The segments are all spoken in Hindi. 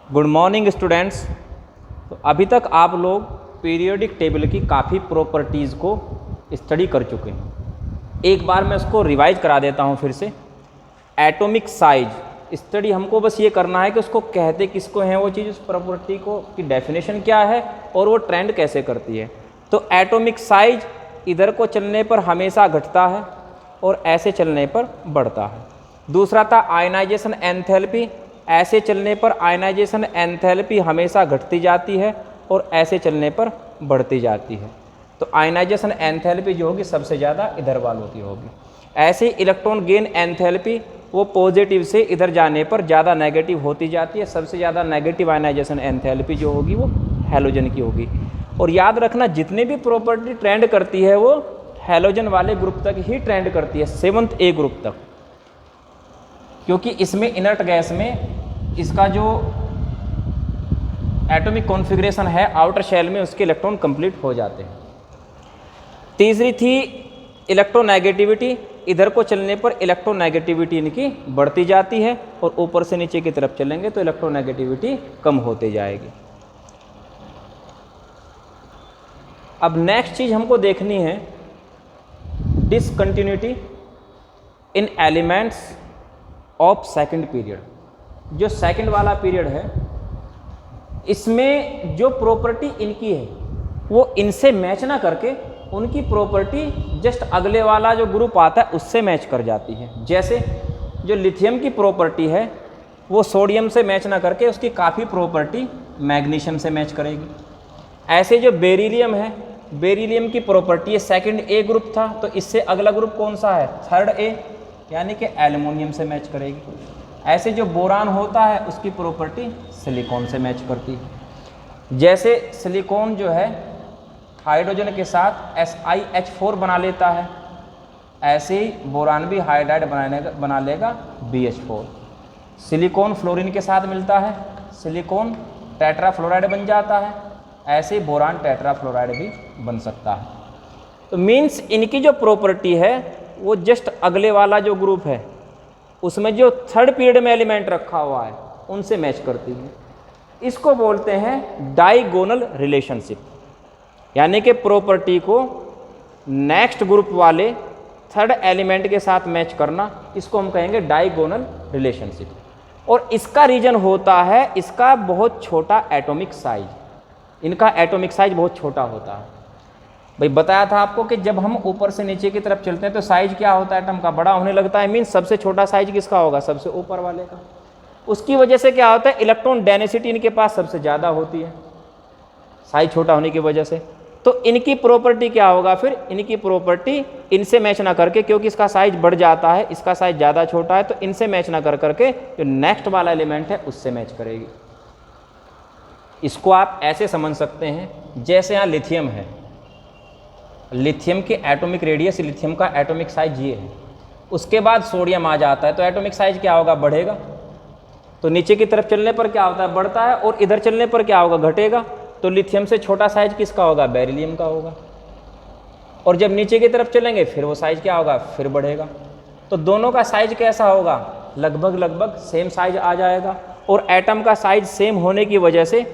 Good morning students. तो अभी तक आप लोग पीरियोडिक टेबल की काफ़ी प्रॉपर्टीज़ को स्टडी कर चुके हैं। एक बार मैं उसको रिवाइज करा देता हूँ फिर से। एटॉमिक साइज स्टडी हमको बस ये करना है कि उसको कहते किसको हैं वो चीज़, उस प्रॉपर्टी को की डेफिनेशन क्या है और वो ट्रेंड कैसे करती है। तो एटॉमिक साइज इधर को चलने पर हमेशा घटता है और ऐसे चलने पर बढ़ता है। दूसरा था आयनाइजेशन एंथैल्पी, ऐसे चलने पर आयनाइजेशन एंथैल्पी हमेशा घटती जाती है और ऐसे चलने पर बढ़ती जाती है। तो आयनाइजेशन एंथैल्पी जो होगी सबसे ज़्यादा इधर वालों की होगी। ऐसे इलेक्ट्रॉन गेन एंथैल्पी वो पॉजिटिव से इधर जाने पर ज़्यादा नेगेटिव होती जाती है। सबसे ज़्यादा नेगेटिव आयनाइजेशन एंथैल्पी जो होगी वो हैलोजन की होगी। और याद रखना जितनी भी प्रॉपर्टी ट्रेंड करती है वो हैलोजन वाले ग्रुप तक ही ट्रेंड करती है, 7th A ग्रुप तक, क्योंकि इसमें इनर्ट गैस में इसका जो एटॉमिक कॉन्फ़िगरेशन है आउटर शेल में उसके इलेक्ट्रॉन कंप्लीट हो जाते हैं। तीसरी थी इलेक्ट्रोनेगेटिविटी, इधर को चलने पर इलेक्ट्रोनेगेटिविटी इनकी बढ़ती जाती है और ऊपर से नीचे की तरफ चलेंगे तो इलेक्ट्रोनेगेटिविटी कम होती जाएगी। अब नेक्स्ट चीज़ हमको देखनी है discontinuity in elements of second period. जो सेकंड वाला पीरियड है इसमें जो प्रॉपर्टी इनकी है वो इनसे मैच ना करके उनकी प्रॉपर्टी जस्ट अगले वाला जो ग्रुप आता है उससे मैच कर जाती है। जैसे जो लिथियम की प्रॉपर्टी है वो सोडियम से मैच ना करके उसकी काफ़ी प्रॉपर्टी मैग्नीशियम से मैच करेगी। ऐसे जो बेरिलियम है, बेरिलियम की प्रॉपर्टी है सेकंड A ग्रुप था तो इससे अगला ग्रुप कौन सा है, 3rd A, यानी कि एल्युमिनियम से मैच करेगी। ऐसे जो बोरान होता है उसकी प्रॉपर्टी सिलिकॉन से मैच करती है। जैसे सिलिकॉन जो है हाइड्रोजन के साथ SiH4 बना लेता है, ऐसे ही बोरान भी हाइड्राइड बना लेगा BH4। सिलिकॉन फ्लोरीन के साथ मिलता है, सिलिकॉन टेट्राफ्लोराइड बन जाता है, ऐसे ही बोरान टेट्राफ्लोराइड भी बन सकता है। तो मीन्स इनकी जो प्रॉपर्टी है वो जस्ट अगले वाला जो ग्रुप है उसमें जो 3rd पीरियड में एलिमेंट रखा हुआ है उनसे मैच करती है। इसको बोलते हैं डाइगोनल रिलेशनशिप, यानी कि प्रॉपर्टी को नेक्स्ट ग्रुप वाले 3rd एलिमेंट के साथ मैच करना, इसको हम कहेंगे डाइगोनल रिलेशनशिप। और इसका रीजन होता है इसका बहुत छोटा एटॉमिक साइज, इनका एटॉमिक साइज बहुत छोटा होता है। भाई बताया था आपको कि जब हम ऊपर से नीचे की तरफ चलते हैं तो साइज क्या होता है एटम का, बड़ा होने लगता है। मीन्स सबसे छोटा साइज किसका होगा, सबसे ऊपर वाले का। उसकी वजह से क्या होता है, इलेक्ट्रॉन डेंसिटी इनके पास सबसे ज़्यादा होती है साइज छोटा होने की वजह से। तो इनकी प्रॉपर्टी क्या होगा फिर, इनकी प्रॉपर्टी इनसे मैच ना करके, क्योंकि इसका साइज बढ़ जाता है, इसका साइज ज़्यादा छोटा है, तो इनसे मैच ना कर करके जो नेक्स्ट वाला एलिमेंट है उससे मैच करेगी। इसको आप ऐसे समझ सकते हैं जैसे यहाँ लिथियम है, लिथियम के एटॉमिक रेडियस, लिथियम का एटॉमिक साइज ये है। उसके बाद सोडियम आ जाता है तो एटॉमिक साइज क्या होगा, बढ़ेगा। तो नीचे की तरफ चलने पर क्या होता है, बढ़ता है, और इधर चलने पर क्या होगा, घटेगा। तो लिथियम से छोटा साइज किसका होगा, बेरिलियम का होगा। और जब नीचे की तरफ चलेंगे फिर वो साइज क्या होगा, फिर बढ़ेगा। तो दोनों का साइज कैसा होगा, लगभग सेम साइज आ जाएगा। और एटम का साइज सेम होने की वजह से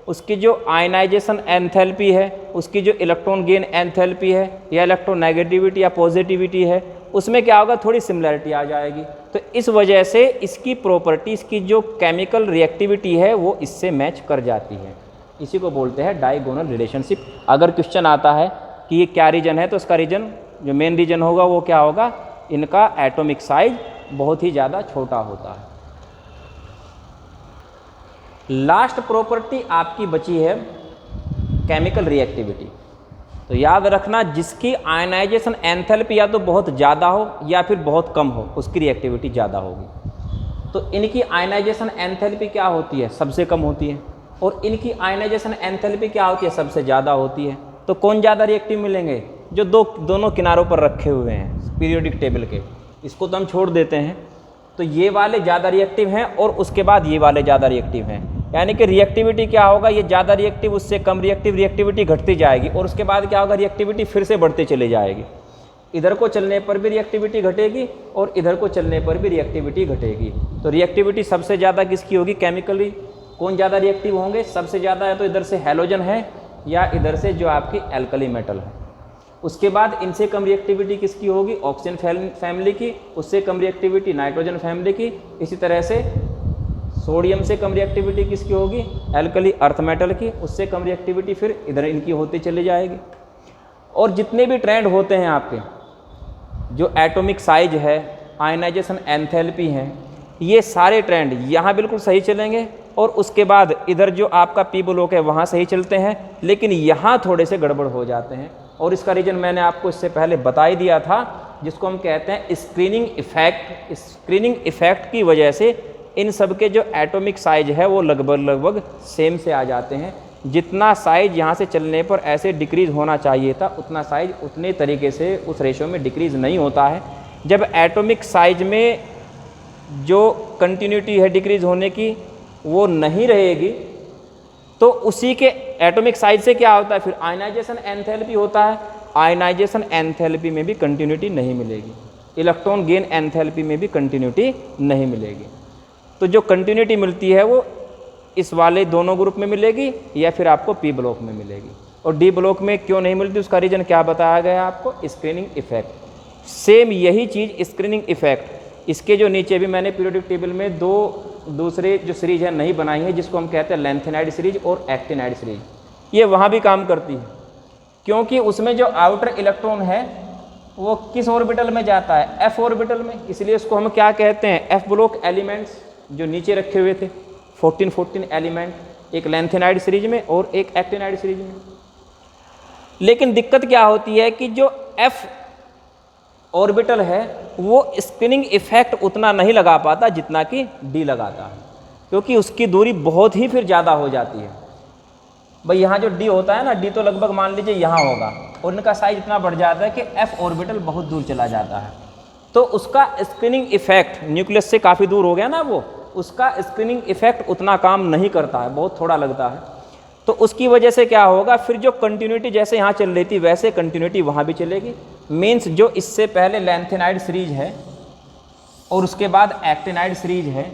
उसकी जो आयनाइजेशन एंथैल्पी है, उसकी जो इलेक्ट्रॉन गेन एंथैल्पी है या इलेक्ट्रोनेगेटिविटी या पॉजिटिविटी है, उसमें क्या होगा, थोड़ी सिमिलरिटी आ जाएगी। तो इस वजह से इसकी प्रॉपर्टी, इसकी जो केमिकल रिएक्टिविटी है वो इससे मैच कर जाती है। इसी को बोलते हैं डाइगोनल रिलेशनशिप। अगर क्वेश्चन आता है कि ये क्या रीजन है तो उसका रीजन, जो मेन रीजन होगा वो क्या होगा, इनका एटॉमिक साइज बहुत ही ज़्यादा छोटा होता है। लास्ट प्रॉपर्टी आपकी बची है केमिकल रिएक्टिविटी। तो याद रखना जिसकी आयनाइजेशन एंथैल्पी या तो बहुत ज़्यादा हो या फिर बहुत कम हो उसकी रिएक्टिविटी ज़्यादा होगी। तो इनकी आयनाइजेशन एंथैल्पी क्या होती है, सबसे कम होती है, और इनकी आयनाइजेशन एंथैल्पी क्या होती है, सबसे ज़्यादा होती है। तो कौन ज़्यादा रिएक्टिव मिलेंगे, जो दोनों किनारों पर रखे हुए हैं पीरियोडिक टेबल के, इसको तो हम छोड़ देते हैं। तो ये वाले ज़्यादा रिएक्टिव हैं और उसके बाद ये वाले ज़्यादा रिएक्टिव हैं, यानी कि रिएक्टिविटी क्या होगा, ये ज़्यादा रिएक्टिव उससे कम रिएक्टिव, रिएक्टिविटी घटती जाएगी। और उसके बाद क्या होगा, रिएक्टिविटी फिर से बढ़ती चली जाएगी। इधर को चलने पर भी रिएक्टिविटी घटेगी और इधर को चलने पर भी रिएक्टिविटी घटेगी। तो रिएक्टिविटी सबसे ज़्यादा किसकी होगी, केमिकली कौन ज़्यादा रिएक्टिव होंगे? सबसे ज़्यादा है तो इधर से हैलोजन है या इधर से जो आपकी एल्कली मेटल है। उसके बाद इनसे कम रिएक्टिविटी किसकी होगी? ऑक्सीजन फैमिली की। उससे कम रिएक्टिविटी नाइट्रोजन फैमिली की। इसी तरह से सोडियम से कम रिएक्टिविटी किसकी होगी? एल्कली अर्थ मेटल की। उससे कम रिएक्टिविटी फिर इधर इनकी होती चली जाएगी। और जितने भी ट्रेंड होते हैं आपके, जो एटॉमिक साइज है, आयनाइजेशन एंथैल्पी है, ये सारे ट्रेंड यहाँ बिल्कुल सही चलेंगे और उसके बाद इधर जो आपका पी ब्लॉक है वहाँ सही चलते हैं, लेकिन यहाँ थोड़े से गड़बड़ हो जाते हैं। और इसका रीज़न मैंने आपको इससे पहले बता ही दिया था, जिसको हम कहते हैं स्क्रीनिंग इफेक्ट। स्क्रीनिंग इफेक्ट की वजह से इन सब के जो एटॉमिक साइज है वो लगभग सेम से आ जाते हैं। जितना साइज यहाँ से चलने पर ऐसे डिक्रीज़ होना चाहिए था, उतना साइज उतने तरीके से उस रेशो में डिक्रीज़ नहीं होता है। जब एटॉमिक साइज में जो कंटिन्यूटी है डिक्रीज़ होने की वो नहीं रहेगी, तो उसी के एटॉमिक साइज से क्या होता है? फिर आयनाइजेशन एंथैल्पी होता है। आयनाइजेशन एंथैल्पी में भी कंटिन्यूटी नहीं मिलेगी। इलेक्ट्रॉन गेन एंथैल्पी में भी कंटिन्यूटी नहीं मिलेगी। तो जो कंटिन्यूटी मिलती है वो इस वाले दोनों ग्रुप में मिलेगी या फिर आपको पी ब्लॉक में मिलेगी। और डी ब्लॉक में क्यों नहीं मिलती, उसका रीज़न क्या बताया गया है आपको? Screening effect. सेम यही चीज़ स्क्रीनिंग इफेक्ट, इसके जो नीचे भी मैंने पीरियोडिक टेबल में दो दूसरे जो सीरीज है नहीं बनाई है, जिसको हम कहते हैं लैंथेनाइड सीरीज और एक्टिनाइड सीरीज। ये वहाँ भी काम करती है, क्योंकि उसमें जो आउटर इलेक्ट्रॉन है वो किस ऑर्बिटल में जाता है? एफ ऑर्बिटल में। इसलिए उसको हम क्या कहते हैं? एफ ब्लॉक एलिमेंट्स जो नीचे रखे हुए थे 14 एलिमेंट, एक लैंथेनाइड सीरीज में और एक एक्टिनाइड सीरीज में। लेकिन दिक्कत क्या होती है कि जो एफ ऑर्बिटल है वो स्क्रीनिंग इफेक्ट उतना नहीं लगा पाता जितना कि डी लगाता है, क्योंकि उसकी दूरी बहुत ही फिर ज़्यादा हो जाती है। भाई यहाँ जो डी होता है ना, डी तो लगभग मान लीजिए यहाँ होगा और इनका साइज इतना बढ़ जाता है कि एफ ऑर्बिटल बहुत दूर चला जाता है। तो उसका स्क्रीनिंग इफेक्ट न्यूक्लियस से काफ़ी दूर हो गया ना, वो उसका स्क्रीनिंग इफेक्ट उतना काम नहीं करता है, बहुत थोड़ा लगता है। तो उसकी वजह से क्या होगा, फिर जो कंटिन्यूटी जैसे यहाँ चल रही थी वैसे कंटिन्यूटी वहाँ भी चलेगी। मीन्स जो इससे पहले लैंथेनाइड सीरीज है और उसके बाद एक्टिनाइड सीरीज है,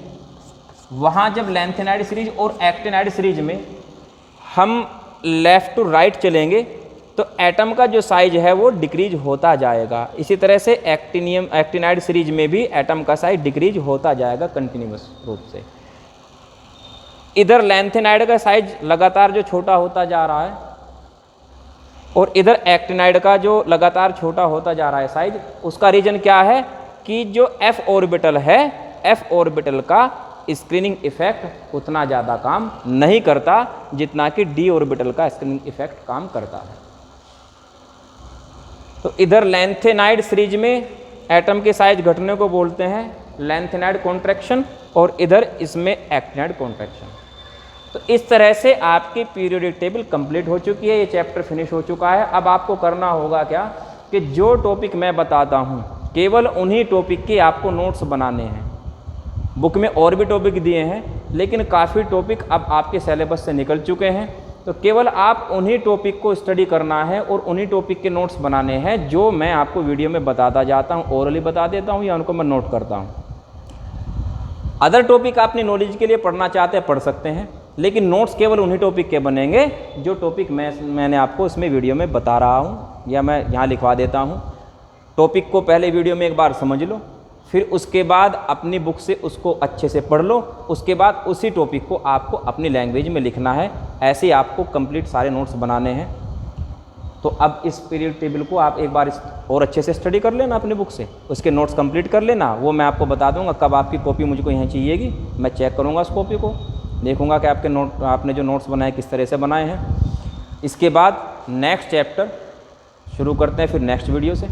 वहाँ जब लैंथेनाइड सीरीज और एक्टिनाइड सीरीज में हम लेफ़्ट टू राइट चलेंगे तो एटम का जो साइज है वो डिक्रीज होता जाएगा। इसी तरह से एक्टिनाइड सीरीज में भी एटम का साइज डिक्रीज होता जाएगा कंटिन्यूअस रूप से। इधर लैंथेनाइड का साइज लगातार जो छोटा होता जा रहा है और इधर एक्टिनाइड का जो लगातार छोटा होता जा रहा है साइज, उसका रीज़न क्या है कि जो एफ ऑर्बिटल है, एफ ऑर्बिटल का स्क्रीनिंग इफेक्ट उतना ज़्यादा काम नहीं करता जितना कि डी ऑर्बिटल का स्क्रीनिंग इफेक्ट काम करता है। तो इधर लैंथेनाइड सीरीज में एटम के साइज घटने को बोलते हैं लैंथेनाइड कॉन्ट्रैक्शन और इधर इसमें एक्टिनाइड कॉन्ट्रैक्शन। तो इस तरह से आपकी पीरियोडिक टेबल कंप्लीट हो चुकी है, ये चैप्टर फिनिश हो चुका है। अब आपको करना होगा क्या कि जो टॉपिक मैं बताता हूँ केवल उन्हीं टॉपिक के आपको नोट्स बनाने हैं। बुक में और भी टॉपिक दिए हैं लेकिन काफ़ी टॉपिक अब आपके सिलेबस से निकल चुके हैं, तो केवल आप उन्हीं टॉपिक को स्टडी करना है और उन्हीं टॉपिक के नोट्स बनाने हैं जो मैं आपको वीडियो में बताता जाता हूँ, ओरली बता देता हूँ या उनको मैं नोट करता हूँ। अदर टॉपिक अपनी नॉलेज के लिए पढ़ना चाहते हैं पढ़ सकते हैं, लेकिन नोट्स केवल उन्हीं टॉपिक के बनेंगे जो टॉपिक मैंने आपको इसमें वीडियो में बता रहा हूँ या मैं यहाँ लिखवा देता हूँ। टॉपिक को पहले वीडियो में एक बार समझ लो, फिर उसके बाद अपनी बुक से उसको अच्छे से पढ़ लो, उसके बाद उसी टॉपिक को आपको अपनी लैंग्वेज में लिखना है। ऐसे ही आपको कंप्लीट सारे नोट्स बनाने हैं। तो अब इस पीरियड टेबल को आप एक बार और अच्छे से स्टडी कर लेना अपनी बुक से, उसके नोट्स कंप्लीट कर लेना। वो मैं आपको बता दूंगा कब आपकी कॉपी मुझको यहाँ चाहिएगी, मैं चेक करूँगा उस कॉपी को, देखूँगा कि आपने जो नोट्स बनाए किस तरह से बनाए हैं। इसके बाद नेक्स्ट चैप्टर शुरू करते हैं फिर नेक्स्ट वीडियो से।